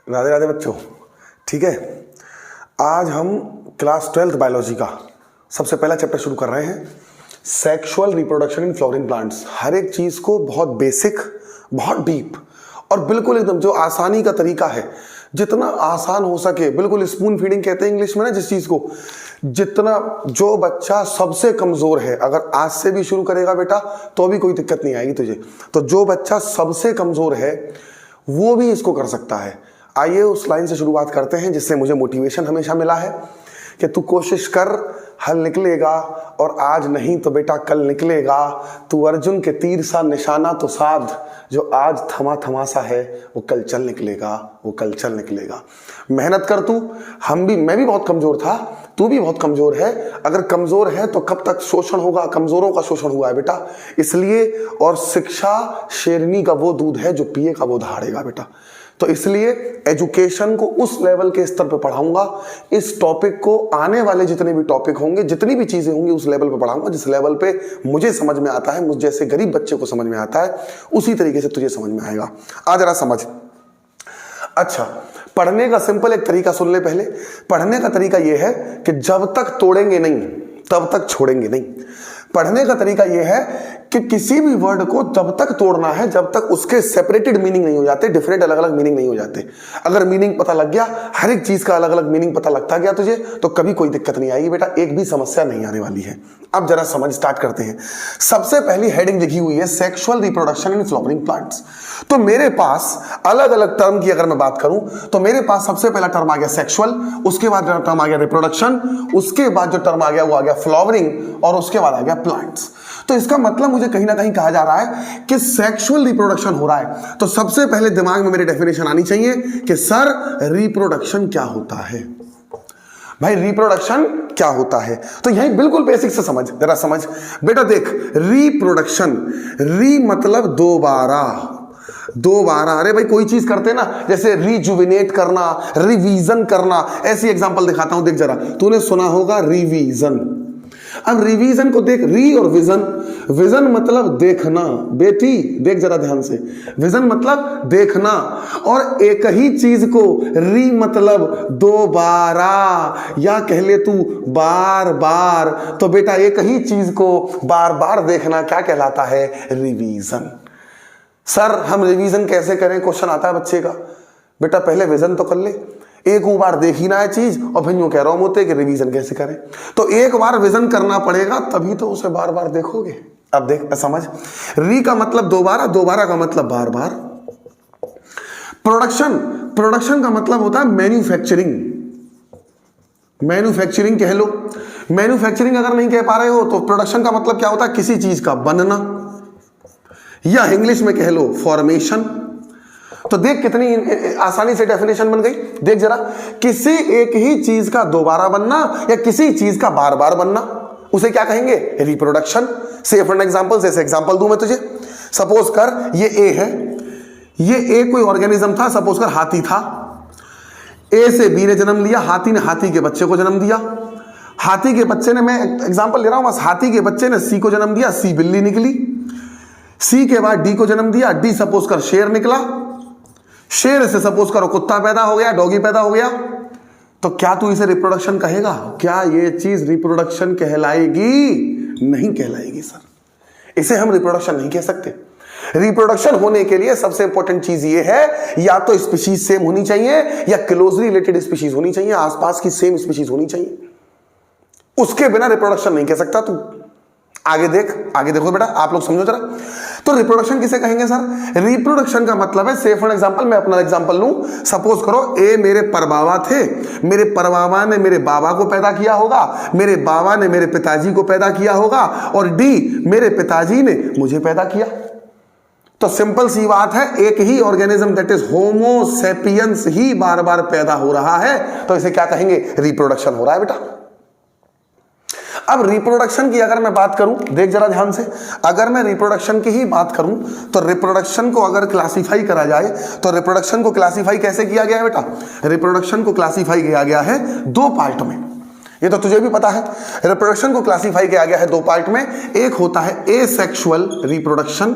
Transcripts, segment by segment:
राधे राधे बच्चों। ठीक है, आज हम क्लास 12th बायोलॉजी का सबसे पहला चैप्टर शुरू कर रहे हैं, sexual reproduction in flowering plants. हर एक चीज़ को बहुत बेसिक, बहुत डीप और बिल्कुल एकदम जो आसानी का तरीका है, जितना आसान हो सके, बिल्कुल स्पून फीडिंग कहते हैं इंग्लिश में ना जिस चीज़ को, जितना जो बच्चा सबसे कमज़ोर है, अगर आज से भी शुरू करेगा बेटा तो भी कोई दिक्कत नहीं आएगी तुझे। तो जो बच्चा सबसे कमज़ोर है वो भी इसको कर सकता है। आइए उस लाइन से शुरुआत करते हैं जिससे मुझे मोटिवेशन हमेशा मिला है कि तू कोशिश कर, हल निकलेगा, और आज नहीं तो बेटा कल निकलेगा। तू अर्जुन के तीर सा निशाना तो साध, जो आज थमा थमा सा है वो कल चल निकलेगा, वो कल चल निकलेगा। मेहनत कर तू। मैं भी बहुत कमजोर था, तू भी बहुत कमजोर है। अगर कमजोर है तो कब तक शोषण होगा, कमजोरों का शोषण हुआ है बेटा, इसलिए। और शिक्षा शेरनी का वो दूध है जो पिएगा वो दहाड़ेगा बेटा। तो इसलिए एजुकेशन को उस लेवल के स्तर पे पढ़ाऊंगा, इस टॉपिक को आने वाले जितने भी टॉपिक होंगे, जितनी भी चीजें होंगी उस लेवल पे पढ़ाऊंगा जिस लेवल पे मुझे समझ में आता है, मुझ जैसे गरीब बच्चे को समझ में आता है, उसी तरीके से तुझे समझ में आएगा। आ जरा समझ। अच्छा, पढ़ने का सिंपल एक तरीका सुन ले पहले। पढ़ने का तरीका यह है कि जब तक तोड़ेंगे नहीं तब तक छोड़ेंगे नहीं। पढ़ने का तरीका यह है कि किसी भी वर्ड को तब तक तोड़ना है जब तक उसके सेपरेटेड मीनिंग नहीं हो जाते, डिफरेंट अलग अलग मीनिंग नहीं हो जाते। अगर मीनिंग पता लग गया, हर एक चीज का अलग अलग मीनिंग पता लगता गया तुझे, तो कभी कोई दिक्कत नहीं आएगी बेटा, एक भी समस्या नहीं आने वाली है। अब जरा समझ स्टार्ट करते हैं। सबसे पहली हेडिंग लिखी हुई है sexual reproduction in flowering plants. तो मेरे पास अलग अलग टर्म की अगर मैं बात करूं तो मेरे पास सबसे पहला टर्म आ गया सेक्सुअल, उसके बाद टर्म आ गया रिप्रोडक्शन, उसके बाद जो टर्म आ गया वो आ गया फ्लावरिंग, और उसके बाद आ गया प्लांट्स। तो इसका मतलब मुझे कहीं ना कहीं कहा जा रहा है कि सेक्सुअल रिप्रोडक्शन हो रहा है। तो सबसे पहले दिमाग में मेरी डेफिनेशन आनी चाहिए कि सर रिप्रोडक्शन क्या होता है। भाई रिप्रोडक्शन क्या होता है, तो यही बिल्कुल बेसिक से समझ, जरा समझ बेटा। देख, रिप्रोडक्शन, री मतलब दोबारा, दोबारा। अरे भाई कोई चीज करते हैं ना, जैसे रिजुविनेट करना, रिवीजन करना, ऐसी एग्जांपल दिखाता हूं, देख जरा। तूने सुना होगा रिवीजन। अब रिवीजन को देख, री और विजन। विजन मतलब देखना, बेटी देख जरा ध्यान से, विजन मतलब देखना, और एक ही चीज को री मतलब दोबारा, या कह ले तू बार बार। तो बेटा एक ही चीज को बार बार देखना क्या कहलाता है? रिवीजन। सर हम रिवीजन कैसे करें, क्वेश्चन आता है बच्चे का। बेटा पहले विजन तो कर ले, एक बार देखी ना है चीज और फिर यूं कह रहा हूं होते कि रिवीजन कैसे करें। तो एक बार विजन करना पड़ेगा तभी तो उसे बार बार देखोगे। अब देख समझ, री का मतलब दोबारा, दोबारा का मतलब बार बार। प्रोडक्शन, प्रोडक्शन का मतलब होता है मैन्युफैक्चरिंग। मैन्युफैक्चरिंग कह लो। मैन्युफैक्चरिंग अगर नहीं कह पा रहे हो तो प्रोडक्शन का मतलब क्या होता है? किसी चीज का बनना, या इंग्लिश में कह लो फॉर्मेशन। तो देख कितनी आसानी से डेफिनेशन बन गई। देख जरा, किसी एक ही चीज का दोबारा बनना या किसी चीज का बार बार बनना, उसे क्या कहेंगे? रिप्रोडक्शन। से फॉर एग्जांपल, जैसे एग्जांपल दूं मैं तुझे। सपोज कर ये ए है, ये ए कोई ऑर्गेनिज्म था, सपोज कर हाथी था। ए से बी ने जन्म लिया, हाथी ने हाथी के बच्चे को जन्म दिया। हाथी के बच्चे ने, मैं एग्जांपल ले रहा हूं बस, हाथी के बच्चे ने सी को जन्म दिया, सी बिल्ली निकली। सी के बाद डी को जन्म दिया, डी सपोज कर शेर निकला। शेर से सपोज करो कुत्ता पैदा हो गया, डॉगी पैदा हो गया। तो क्या तू इसे रिप्रोडक्शन कहेगा? क्या ये चीज रिप्रोडक्शन कहलाएगी? नहीं कहलाएगी सर, इसे हम रिप्रोडक्शन नहीं कह सकते। रिप्रोडक्शन होने के लिए सबसे इंपॉर्टेंट चीज ये है, या तो स्पीशीज सेम होनी चाहिए या क्लोजली रिलेटेड स्पीशीज होनी चाहिए, आसपास की सेम स्पीशीज होनी चाहिए। उसके बिना रिप्रोडक्शन नहीं कह सकता तू। आगे देख, आगे देखो बेटा, आप लोग समझो जरा। तो रिप्रोडक्शन किसे कहेंगे सर? रिप्रोडक्शन का मतलब है, से फॉर एग्जांपल मैं अपना एग्जांपल लूं। सपोज करो ए मेरे परबाबा थे, मेरे परबाबा ने मेरे बाबा को पैदा किया होगा, मेरे बाबा ने मेरे पिताजी को पैदा किया होगा, और डी मेरे पिताजी ने मुझे पैदा किया। तो सिंपल सी बात है, एक ही organism that is homo sapiens ही बार बार पैदा हो रहा है, तो इसे क्या कहेंगे? रिप्रोडक्शन हो रहा है बेटा। अब रिप्रोडक्शन की अगर मैं बात करूं, देख जरा ध्यान से, अगर मैं रिप्रोडक्शन की ही बात करूं तो रिप्रोडक्शन को अगर क्लासिफाई करा जाए तो रिप्रोडक्शन को क्लासिफाई कैसे किया गया है बेटा? रिप्रोडक्शन को क्लासिफाई किया गया है दो पार्ट में, ये तो तुझे भी पता है। रिप्रोडक्शन को क्लासिफाई किया गया है दो पार्ट में। एक होता है एसेक्सुअल रिप्रोडक्शन,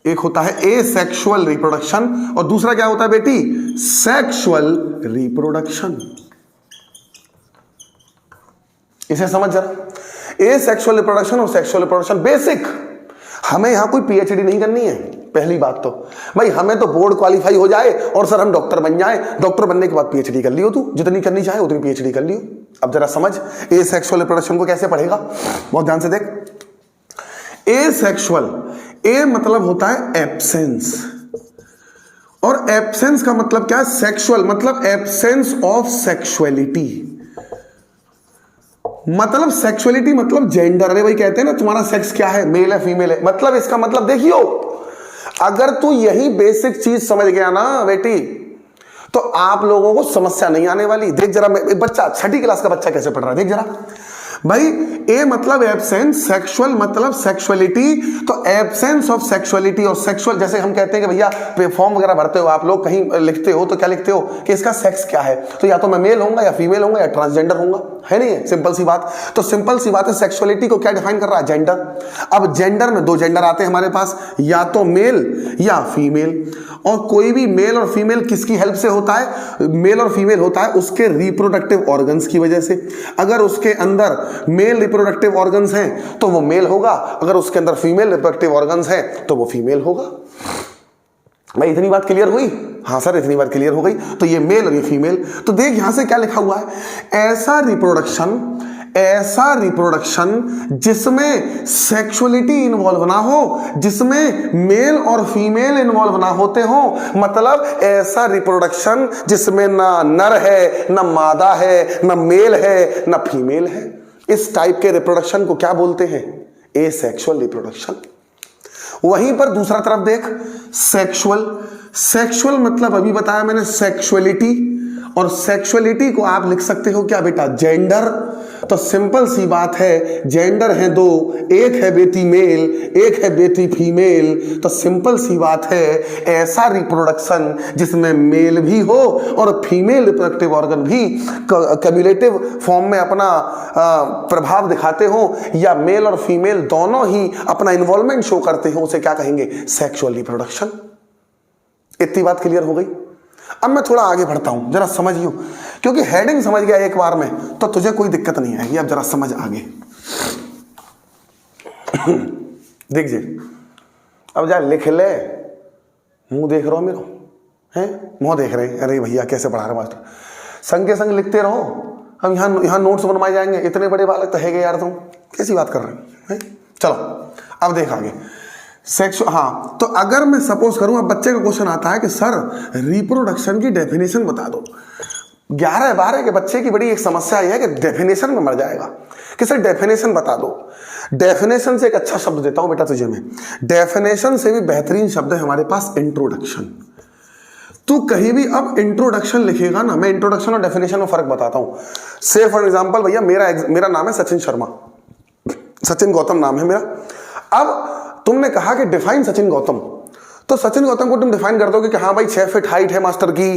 एक होता है एसेक्सुअल रिप्रोडक्शन और दूसरा क्या होता है बेटी, सेक्सुअल रिप्रोडक्शन। इसे समझ जरा, एसेक्सुअल रिप्रोडक्शन और सेक्सुअल रिप्रोडक्शन बेसिक। हमें यहां कोई पीएचडी नहीं करनी है। पहली बात तो भाई हमें तो बोर्ड क्वालिफाई हो जाए और सर हम डॉक्टर बन जाए, डॉक्टर बनने के बाद पीएचडी कर लियो, तू जितनी करनी चाहे उतनी पीएचडी कर लियो। अब जरा समझ एसेक्सुअल रिप्रोडक्शन को कैसे पढ़ेगा, बहुत ध्यान से देख। एसेक्सुअल, ए मतलब होता है एब्सेंस, और एब्सेंस का मतलब क्या है, सेक्सुअल मतलब एब्सेंस ऑफ सेक्सुअलिटी। मतलब सेक्सुअलिटी मतलब जेंडर। अरे भाई कहते हैं ना तुम्हारा सेक्स क्या है, मेल है फीमेल है, मतलब इसका मतलब देखियो, अगर तू यही बेसिक चीज समझ गया ना बेटी तो आप लोगों को समस्या नहीं आने वाली। देख जरा, एक बच्चा 6ठी क्लास का बच्चा कैसे पढ़ रहा है, देख जरा भाई। ए मतलब एब्सेंस, सेक्सुअल मतलब सेक्सुअलिटी, तो एब्सेंस ऑफ सेक्सुअलिटी और सेक्सुअल, जैसे हम कहते हैं कि भैया फॉर्म वगैरह भरते हो आप लोग, कहीं लिखते हो तो क्या लिखते हो कि इसका सेक्स क्या है, तो या तो मैं मेल होऊंगा या फीमेल होऊंगा या ट्रांसजेंडर होऊंगा, है नहीं है, सिंपल सी बात। तो सिंपल सी बात है, सेक्सुअलिटी को क्या डिफाइन कर रहा है, जेंडर। अब जेंडर में 2 जेंडर आते हैं हमारे पास, या तो मेल या फीमेल, और कोई भी मेल और फीमेल किसकी हेल्प से होता है, मेल और फीमेल होता है उसके रिप्रोडक्टिव ऑर्गन्स की वजह से। अगर उसके अंदर मेल रिप्रोडक्टिव ऑर्गन्स हैं तो वो मेल होगा, अगर उसके अंदर फीमेल रिप्रोडक्टिव ऑर्गन्स हैं तो वो फीमेल होगा। भाई इतनी बात क्लियर हुई? हाँ सर इतनी बात क्लियर हो गई। तो ये मेल और ये फीमेल। तो देख यहां से क्या लिखा हुआ है, ऐसा रिप्रोडक्शन जिसमें सेक्सुअलिटी इन्वॉल्व ना हो, जिसमें मेल और फीमेल इन्वॉल्व ना होते हो, मतलब ऐसा रिप्रोडक्शन जिसमें ना नर है, ना मादा है, ना मेल है, ना फीमेल है। इस टाइप के रिप्रोडक्शन को क्या बोलते हैं, एसेक्सुअल रिप्रोडक्शन। वहीं पर दूसरा तरफ देख, सेक्सुअल मतलब अभी बताया मैंने सेक्सुअलिटी, और सेक्सुअलिटी को आप लिख सकते हो क्या बेटा, जेंडर। तो सिंपल सी बात है, जेंडर है 2, एक है बेटी मेल, एक है बेटी फीमेल। तो सिंपल सी बात है, ऐसा रिप्रोडक्शन जिसमें मेल भी हो और फीमेल रिप्रोडक्टिव ऑर्गन भी कम्युलेटिव फॉर्म में अपना प्रभाव दिखाते हो, या मेल और फीमेल दोनों ही अपना इन्वॉल्वमेंट शो करते हो, उसे क्या कहेंगे, सेक्सुअल रिप्रोडक्शन। इतनी बात क्लियर हो गई? अब मैं थोड़ा आगे बढ़ता हूं, जरा समझियो, क्योंकि हेडिंग समझ गया एक बार में तो तुझे कोई दिक्कत नहीं आएगी। अब जरा समझ आगे। देख जी, अब जा लिख ले, मुंह देख रहे हो मेरा, हैं मुंह देख रहे हैं, अरे भैया कैसे पढ़ा रहे मास्टर, संग के संग लिखते रहो। हम यहाँ नोट्स बनवाए जाएंगे, इतने बड़े बालक तो है यार, तुम कैसी बात कर रहे हो। चलो अब देख आगे, हाँ। तो अगर मैं सपोज करूं, अब बच्चे का क्वेश्चन आता है कि सर रिप्रोडक्शन की डेफिनेशन बता दो। 11-12 के बच्चे की बड़ी एक समस्या यह है कि डेफिनेशन में मर जाएगा कि सर डेफिनेशन बता दो। डेफिनेशन से एक अच्छा शब्द देता हूं बेटा तुझे मैं, डेफिनेशन से भी बेहतरीन शब्द है हमारे पास इंट्रोडक्शन। तू कहीं भी अब इंट्रोडक्शन लिखेगा ना, मैं इंट्रोडक्शन और डेफिनेशन में फर्क बताता हूं। से फॉर एग्जाम्पल भैया मेरा नाम है सचिन शर्मा, सचिन गौतम नाम है मेरा। अब तुमने कहा कि डिफाइन सचिन गौतम, तो सचिन गौतम को तुम डिफाइन कर दोगे कि हाँ भाई 6 फीट हाइट है मास्टर की,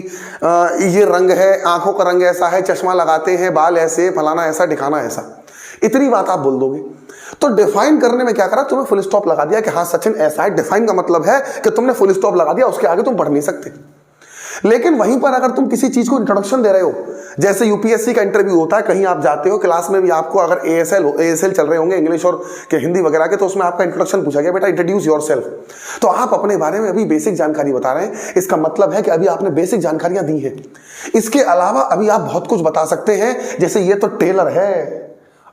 ये रंग है, आंखों का रंग ऐसा है, चश्मा लगाते हैं, बाल ऐसे, फलाना ऐसा, ठिकाना ऐसा, इतनी बात आप बोल दोगे। तो डिफाइन करने में क्या करा, तुम्हें फुल स्टॉप लगा दिया कि हाँ सचिन ऐसा है। डिफाइन का मतलब है कि तुमने फुल स्टॉप लगा दिया, उसके आगे तुम पढ़ नहीं सकते। लेकिन वहीं पर अगर तुम किसी चीज को इंट्रोडक्शन दे रहे हो, जैसे यूपीएससी का इंटरव्यू होता है, कहीं आप जाते हो, क्लास में भी आपको अगर एएसएल चल रहे होंगे इंग्लिश और के हिंदी वगैरह के, तो उसमें आपका इंट्रोडक्शन पूछा गया, बेटा इंट्रोड्यूस योरसेल्फ। तो आप अपने बारे में अभी बेसिक जानकारी बता रहे हैं, इसका मतलब है कि अभी आपने बेसिक जानकारियां दी हैं। इसके अलावा अभी आप बहुत कुछ बता सकते हैं, जैसे ये तो टेलर है,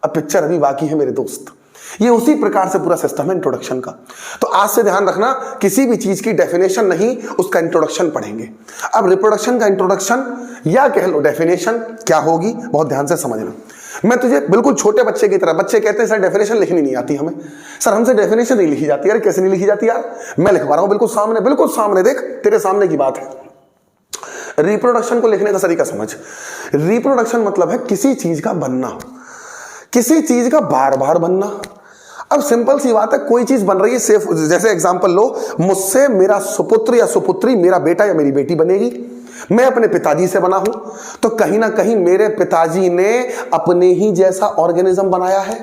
अब पिक्चर अभी बाकी है मेरे दोस्त। ये उसी प्रकार से पूरा सिस्टम है इंट्रोडक्शन का। तो आज से ध्यान रखना, किसी भी चीज की डेफिनेशन नहीं, उसका इंट्रोडक्शन पढ़ेंगे। अब रिप्रोडक्शन का इंट्रोडक्शन या कह लो डेफिनेशन क्या होगी, बहुत ध्यान से समझना। मैं तुझे बिल्कुल छोटे बच्चे की तरह, बच्चे कहते हैं सर डेफिनेशन लिखनी नहीं आती हमें, सर हमसे डेफिनेशन नहीं लिखी जाती। यार कैसे नहीं लिखी जाती यार, मैं लिखवा रहा हूं बिल्कुल सामने, देख तेरे सामने की बात है। रिप्रोडक्शन को लिखने का तरीका समझ। रिप्रोडक्शन मतलब है किसी चीज का बनना, किसी चीज का बार बार बनना। अब सिंपल सी बात है, कोई चीज बन रही है, सेफ, जैसे एग्जांपल लो, मुझसे मेरा सुपुत्र या सुपुत्री, मेरा बेटा या मेरी बेटी बनेगी। मैं अपने पिताजी से बना हूं, तो कहीं ना कहीं मेरे पिताजी ने अपने ही जैसा ऑर्गेनिज्म बनाया है।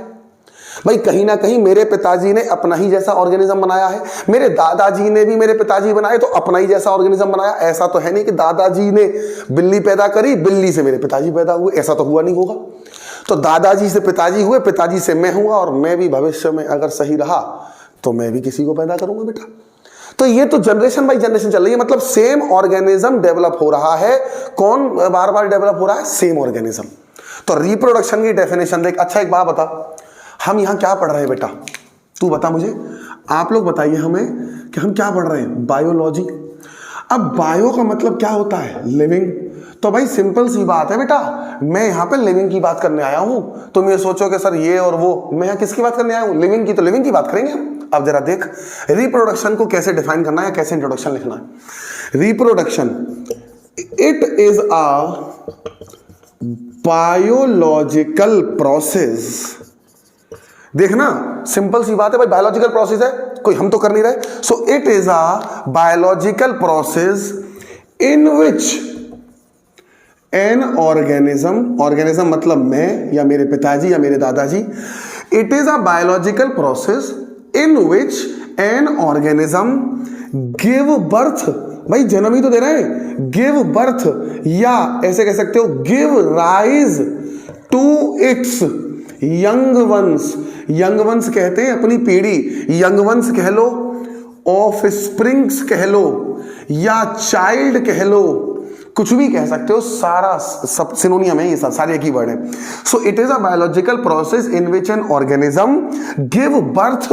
भाई कहीं ना कहीं मेरे पिताजी ने अपना ही जैसा ऑर्गेनिज्म बनाया है, मेरे दादाजी ने भी मेरे पिताजी बनाए तो अपना ही जैसा ऑर्गेनिज्म बनाया। ऐसा तो है नहीं कि दादाजी ने बिल्ली पैदा करी, बिल्ली से मेरे पिताजी पैदा हुए, ऐसा तो हुआ नहीं होगा। तो दादाजी से पिताजी हुए, पिताजी से मैं हुआ, और मैं भी भविष्य में अगर सही रहा तो मैं भी किसी को पैदा करूंगा बेटा। तो ये तो जनरेशन बाई जनरेशन चल रही है, मतलब सेम ऑर्गेनिज्म डेवलप हो रहा है। कौन बार बार डेवलप हो रहा है? Same organism. तो रिप्रोडक्शन की डेफिनेशन देख। अच्छा एक बात बता, हम यहां क्या पढ़ रहे हैं बेटा? तू बता मुझे, आप लोग बताइए हमें कि हम क्या पढ़ रहे हैं? बायोलॉजी। अब बायो का मतलब क्या होता है? लिविंग। तो भाई सिंपल सी बात है बेटा, मैं यहां पे लिविंग की बात करने आया हूं। तुम ये सोचो कि सर ये और वो, मैं यहां किसकी बात करने आया हूं? लिविंग की। तो लिविंग की बात करेंगे हम। अब जरा देख रिप्रोडक्शन को कैसे डिफाइन करना है, कैसे इंट्रोडक्शन लिखना है। Reproduction, it is a biological process. देखना सिंपल सी बात है भाई, बायोलॉजिकल प्रोसेस है, कोई हम तो कर नहीं रहे। सो it is a biological process in which an organism, organism मतलब मैं या मेरे पिताजी या मेरे दादाजी, it is a biological process in which an organism give birth, भाई जन्म ही तो दे रहे हैं, गिव बर्थ, या ऐसे कह सकते हो give rise to its young ones. Young ones कहते हैं अपनी पीढ़ी, यंग वंस कह लो, ऑफ स्प्रिंग्स कह लो, या चाइल्ड कह लो, कुछ भी कह सकते हो, सारा सब सिनोनियम है, ये सब सारे एक ही वर्ड है। So it is a biological process in which an organism give birth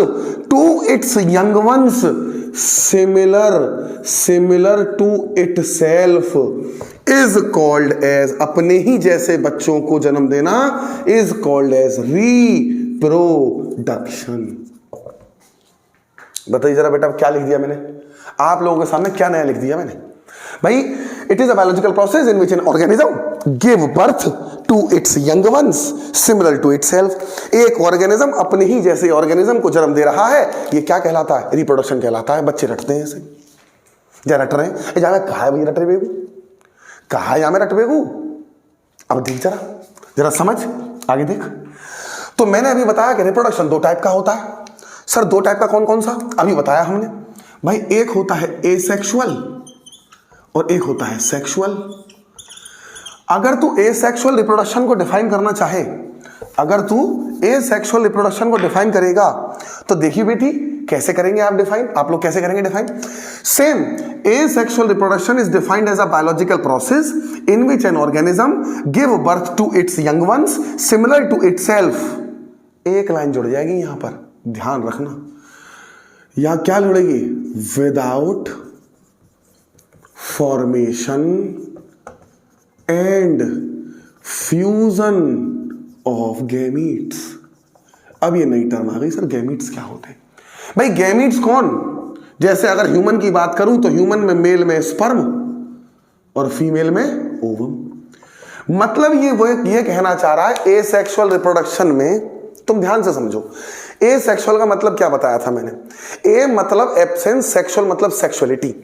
to its young ones similar to itself is called as, अपने ही जैसे बच्चों को जन्म देना इज कॉल्ड एज रिप्रोडक्शन। बताइए जरा बेटा क्या लिख दिया मैंने आप लोगों के सामने, क्या नया लिख दिया मैंने? भाई it is a biological process in which an organism give birth to its young ones similar to itself. एक ऑर्गेनिज्म अपने ही जैसे ऑर्गेनिज्म को जन्म दे रहा है, ये क्या कहलाता है? रिप्रोडक्शन कहलाता है। बच्चे रटते हैं ऐसे, जा रट रहे हैं, जा कहा है भाई रट बेगू, कहा है या मैं रट बेगू? अब देख जरा जरा समझ, आगे देख। तो मैंने अभी बताया कि रिप्रोडक्शन दो टाइप का होता है। सर दो टाइप का कौन कौन सा? अभी बताया हमने भाई, एक होता है एसेक्सुअल और एक होता है सेक्सुअल। अगर तू एसेक्सुअल रिप्रोडक्शन को डिफाइन करना चाहे, अगर तू एसेक्सुअल रिप्रोडक्शन को डिफाइन करेगा तो देखिए बेटी कैसे करेंगे आप डिफाइन, आप लोग कैसे करेंगे define? Same, asexual reproduction is defined as a biological process in which an organism give birth to its young ones similar to itself. एक लाइन जुड़ जाएगी यहां पर, ध्यान रखना, यहां क्या जुड़ेगी? Without formation and fusion of gametes. अब ये नई टर्म आ गई सर, गैमीट्स क्या होते हैं? भाई गैमीट्स कौन? जैसे अगर ह्यूमन की बात करूं तो ह्यूमन में मेल में स्पर्म और फीमेल में ओवम। मतलब ये कहना चाह रहा है एसेक्सुअल रिप्रोडक्शन में, तुम ध्यान से समझो, एसेक्सुअल का मतलब क्या बताया था मैंने? ए मतलब एब्सेंस, सेक्सुअल मतलब सेक्सुअलिटी।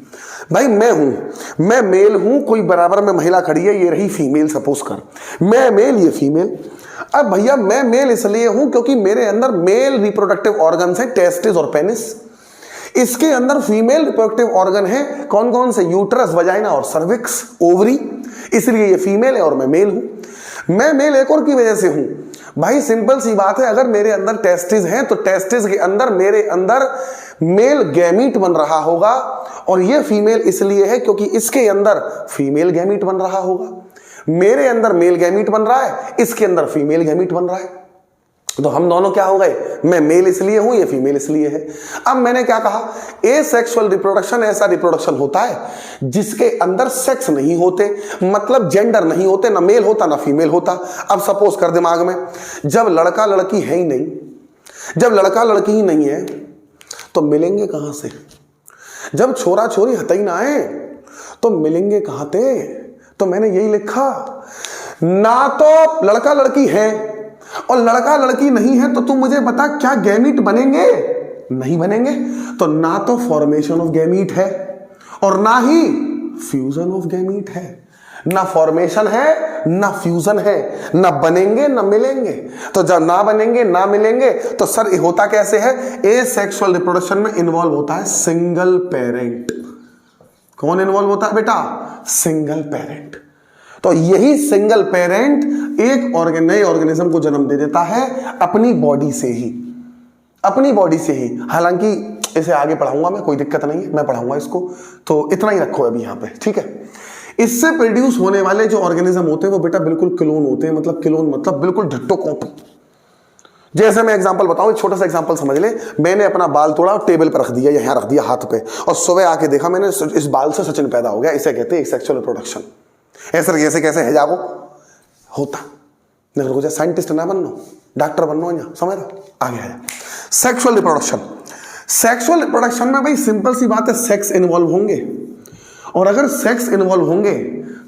भाई मैं हूं, मैं मेल हूं, कोई बराबर में महिला खड़ी है, ये रही फीमेल, सपोज कर, मैं मेल ये फीमेल। अब भैया मैं मेल इसलिए हूं क्योंकि मेरे अंदर मेल रिप्रोडक्टिव ऑर्गन्स है, टेस्टिस और पेनिस। इसके अंदर फीमेल रिप्रोडक्टिव ऑर्गन है, कौन कौन से? यूट्रस, वजाइना और सर्विक्स, ओवरी। इसलिए ये फीमेल है और मैं मेल हूं। मैं मेल एक और की वजह से हूं भाई, सिंपल सी बात है, अगर मेरे अंदर टेस्टिस हैं तो टेस्टिस के अंदर मेरे अंदर मेल गैमीट बन रहा होगा, और ये फीमेल इसलिए है क्योंकि इसके अंदर फीमेल गैमीट बन रहा होगा। मेरे अंदर मेल गैमीट बन रहा है, इसके अंदर फीमेल गैमीट बन रहा है, तो हम दोनों क्या हो गए? मैं मेल इसलिए हूं, ये फीमेल इसलिए है। अब मैंने क्या कहा? एसेक्सुअल रिप्रोडक्शन ऐसा रिप्रोडक्शन होता है जिसके अंदर सेक्स नहीं होते, मतलब जेंडर नहीं होते, ना मेल होता ना फीमेल होता। अब सपोज कर दिमाग में, जब लड़का लड़की है ही नहीं, जब लड़का लड़की ही नहीं है तो मिलेंगे कहां से? जब छोरा छोरी हतई ना आए तो मिलेंगे कहां थे? तो मैंने यही लिखा, ना तो लड़का लड़की है और लड़का लड़की नहीं है, तो तू मुझे बता क्या गैमीट बनेंगे? नहीं बनेंगे। तो ना तो फॉर्मेशन ऑफ गैमीट है और ना ही फ्यूजन ऑफ गैमीट है, ना फॉर्मेशन है ना फ्यूजन है, ना बनेंगे ना मिलेंगे। तो जब ना बनेंगे ना मिलेंगे तो सर होता कैसे है, एसेक्सुअल रिप्रोडक्शन में इन्वॉल्व होता है सिंगल पेरेंट। कौन इन्वॉल्व होता है बेटा, सिंगल पेरेंट। तो यही सिंगल पेरेंट एक नए ऑर्गेनिज्म को जन्म दे देता है अपनी बॉडी से ही, अपनी बॉडी से ही। हालांकि इसे आगे पढ़ाऊंगा मैं, कोई दिक्कत नहीं है, मैं पढ़ाऊंगा इसको, तो इतना ही रखो अभी यहां पे, ठीक है। इससे प्रोड्यूस होने वाले जो ऑर्गेनिज्म होते हैं वो बेटा बिल्कुल क्लोन होते हैं, मतलब क्लोन मतलब बिल्कुल डिट्टो कॉपी। जैसे मैं एग्जांपल बताऊं, एक छोटा सा एग्जांपल समझ ले। मैंने अपना बाल तोड़ा और टेबल पर रख दिया, यहां रख दिया हाथ पे, और सुबह आके देखा मैंने इस बाल से सचिन पैदा हो गया। इसे कहते हैं सेक्सुअल रिप्रोडक्शन। ऐसे कैसे कैसे है जाओ होता, नहीं साइंटिस्ट ना बनना, डॉक्टर बनना, यहाँ समझ रहा, आगे है सेक्सुअल रिप्रोडक्शन। सेक्सुअल रिप्रोडक्शन में भाई सिंपल सी बात है, सेक्स इन्वॉल्व होंगे, और अगर सेक्स इन्वॉल्व होंगे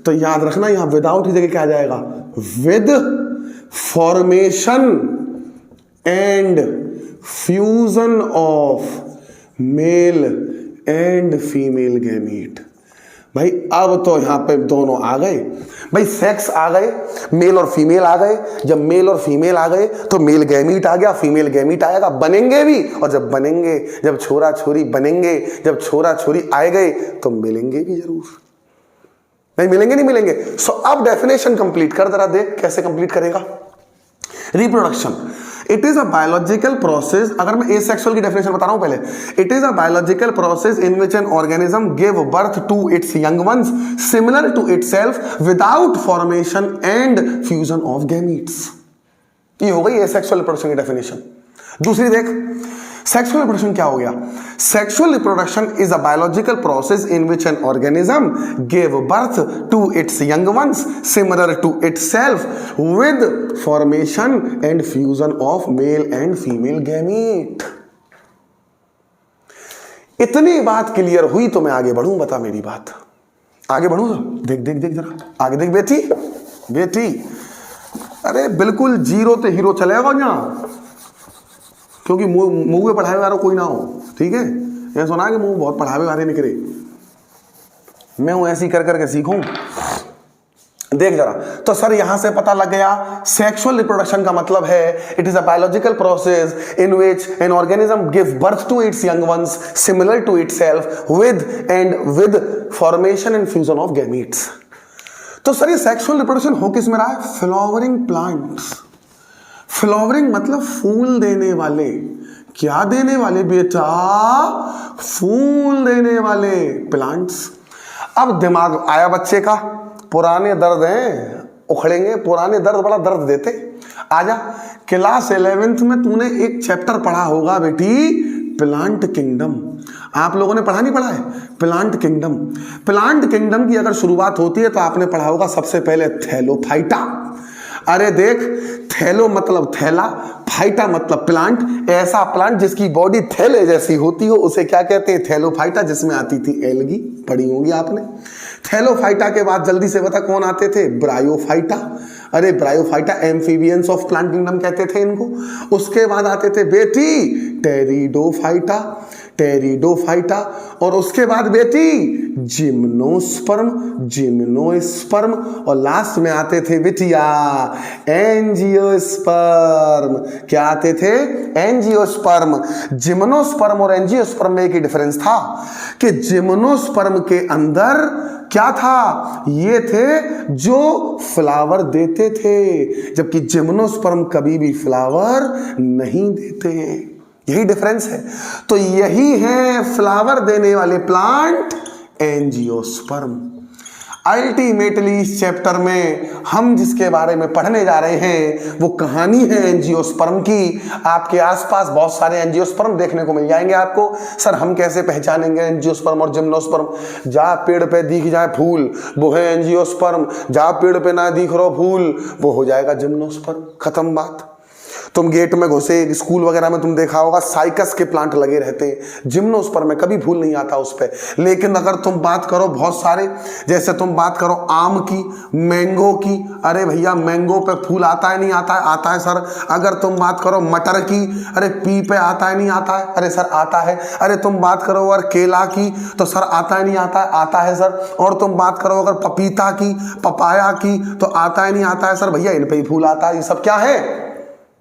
तो याद रखना यहां विदाउट की जगह क्या आ जाएगा, with formation and fusion of male and female gamete. भाई अब तो यहां पे दोनों आ गए, भाई सेक्स आ गए, मेल और फीमेल आ गए। जब मेल और फीमेल आ गए तो मेल गैमीट आ गया, फीमेल गैमीट आएगा, बनेंगे भी, और जब बनेंगे, जब छोरा छोरी बनेंगे, जब छोरा छोरी आए गए तो मिलेंगे भी जरूर। नहीं मिलेंगे, नहीं मिलेंगे। सो अब डेफिनेशन कंप्लीट कर, जरा देख कैसे कंप्लीट करेगा। Reproduction it is a biological process, अगर मैं एसेक्सुअल की डेफिनेशन बता रहा हूं पहले, it is a biological process in which an organism give birth to its young ones similar to itself without formation and fusion of gametes. ये हो गई एसेक्सुअल रिप्रोडक्शन की डेफिनेशन। दूसरी देख, सेक्सुअल रिप्रोडक्शन क्या हो गया। Sexual reproduction is a biological process in which an organism give birth to its young ones similar to itself with formation and fusion of male and female gamete. इतनी बात clear हुई तो मैं आगे बढ़ूं, बता मेरी बात, आगे बढ़ूं। देख देख देख जरा आगे देख बेटी, बेटी अरे बिल्कुल जीरो ते हीरो चलेगा यहां, क्योंकि मुंह में पढ़ावे वाला कोई ना हो, ठीक है। ये सुना कि मुंह बहुत पढ़ावे वाले निकले, मैं हूं ऐसी कर करके सीखूं। देख जरा, तो सर यहां से पता लग गया सेक्सुअल रिप्रोडक्शन का मतलब है it is a biological process in which an organism give birth to its young ones similar to itself with formation and fusion of gametes. तो सर ये सेक्सुअल रिप्रोडक्शन हो किस में रहा है, फ्लावरिंग प्लांट्स। फ्लावरिंग मतलब फूल देने वाले, क्या देने वाले बेटा, फूल देने वाले प्लांट्स। अब दिमाग आया बच्चे का, पुराने दर्द हैं उखड़ेंगे, पुराने दर्द बड़ा दर्द देते। आजा, क्लास 11th में तूने एक चैप्टर पढ़ा होगा बेटी, प्लांट किंगडम। आप लोगों ने पढ़ा नहीं पढ़ा है प्लांट किंगडम। प्लांट किंगडम की अगर शुरुआत होती है तो आपने पढ़ा होगा सबसे पहले थैलोफाइटा। अरे देख, थैलो मतलब थैला, फाइटा मतलब प्लांट। ऐसा प्लांट जिसकी बॉडी थैले जैसी होती हो उसे क्या कहते हैं, थैलोफाइटा, जिसमें आती थी एल्गी, पढ़ी होंगी आपने। थैलोफाइटा के बाद जल्दी से बता कौन आते थे, ब्रायोफाइटा। अरे bryophyta amphibians of plant kingdom कहते थे इनको। उसके बाद आते थे बेटी टेरिडोफाइटा, टेरिडोफाइटा। और उसके बाद बेटी जिम्नोस्पर्म, जिम्नोस्पर्म। और लास्ट में आते थे बेटिया एंजियोस्पर्म। क्या आते थे, एंजियोस्पर्म। जिम्नोस्पर्म और एंजियोस्पर्म में एक ही डिफरेंस था कि जिम्नोस्पर्म के अंदर क्या था, ये थे जो फ्लावर देते थे, जबकि जिम्नोस्पर्म कभी भी फ्लावर नहीं देते। यही डिफरेंस है। तो यही है फ्लावर देने वाले प्लांट, एंजियोस्पर्म। अल्टीमेटली इस चैप्टर में हम जिसके बारे में पढ़ने जा रहे हैं वो कहानी है एंजियोस्पर्म की। आपके आसपास बहुत सारे एंजियोस्पर्म देखने को मिल जाएंगे आपको। सर हम कैसे पहचानेंगे एंजियोस्पर्म और जिम्नोस्पर्म? जहाँ पेड़ पे दिख जाए फूल वो है एंजियोस्पर्म, जहाँ पेड़ पे ना दिख रहा फूल वो हो जाएगा जिम्नोस्पर्म। खत्म बात। तुम गेट में घुसे, स्कूल वगैरह में तुम देखा होगा साइकस के प्लांट लगे रहते हैं, जिम्नोस्पर्म में कभी फूल नहीं आता उस पर। लेकिन अगर तुम बात करो बहुत सारे, जैसे तुम बात करो आम की, मैंगो की, अरे भैया मैंगो पे फूल आता है नहीं आता है? आता है सर। अगर तुम बात करो मटर की, अरे पी पे आता है नहीं आता है? अरे सर आता है। अरे तुम बात करो अगर केला की, तो सर आता है नहीं आता है? आता है सर। और तुम बात करो अगर पपीता की, पपाया की, तो आता है नहीं आता है? सर भैया इन पे ही फूल आता है। ये सब क्या है?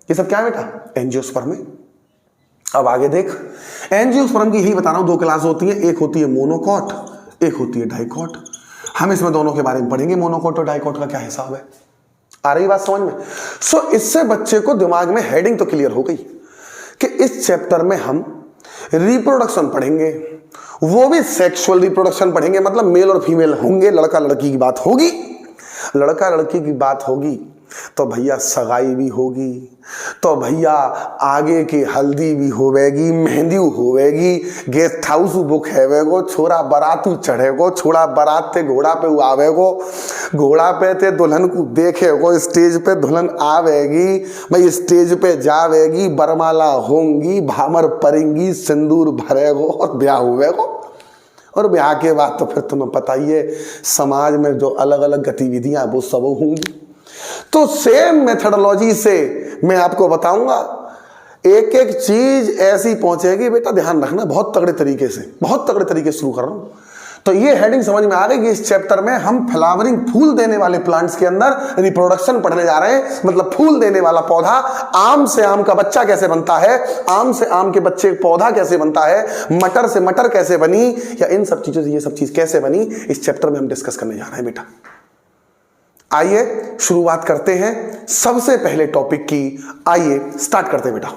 ये सब क्या है बेटा? एंजियोस्पर्म में। अब आगे देख, एंजियोस्पर्म की यही बता रहा हूं, दो क्लास होती है, एक होती है मोनोकॉट, एक होती है डाइकॉट। हम इसमें दोनों के बारे में पढ़ेंगे, मोनोकॉट और डाइकॉट का क्या हिसाब है। आ रही बात समझ में? सो इससे बच्चे को दिमाग में हेडिंग तो क्लियर हो गई कि इस चैप्टर में हम रिप्रोडक्शन पढ़ेंगे, वो भी सेक्सुअल रिप्रोडक्शन पढ़ेंगे, मतलब मेल और फीमेल होंगे, लड़का लड़की की बात होगी। लड़का लड़की की बात होगी तो भैया सगाई भी होगी, तो भैया आगे की हल्दी भी होवेगी, मेहंदी होवेगी, गेस्ट हाउस बुक हैवेगो, छोरा बारातू चढ़ेगो, छोरा बारात ते घोड़ा पे आवेगो, घोड़ा पे ते दुल्हन को देखेगो, स्टेज पे दुल्हन आवेगी, भाई स्टेज पे जावेगी, बरमाला होंगी, भामर परेंगी, सिंदूर भरेगो और ब्याह होवेगो। और ब्याह के बाद तो फिर तुम्हें पता ही है समाज में जो अलग अलग गतिविधियां वो सब होंगी। तो सेम मेथडोलॉजी से मैं आपको बताऊंगा, एक एक चीज ऐसी पहुंचेगी बेटा, ध्यान रखना, बहुत तगड़े तरीके से, बहुत तगड़े तरीके से शुरू कर रहा हूं। तो ये हेडिंग समझ में आ गई कि इस चैप्टर में हम फ्लावरिंग, फूल देने वाले प्लांट्स के अंदर रिप्रोडक्शन पढ़ने जा रहे हैं। मतलब फूल देने वाला पौधा, आम से आम का बच्चा कैसे बनता है, आम से आम के बच्चे पौधा कैसे बनता है, मटर से मटर कैसे बनी, या इन सब चीजों से ये सब चीज कैसे बनी, इस चैप्टर में हम डिस्कस करने जा रहे हैं बेटा। आइए शुरुआत करते हैं सबसे पहले टॉपिक की, आइए स्टार्ट करते हैं बेटा।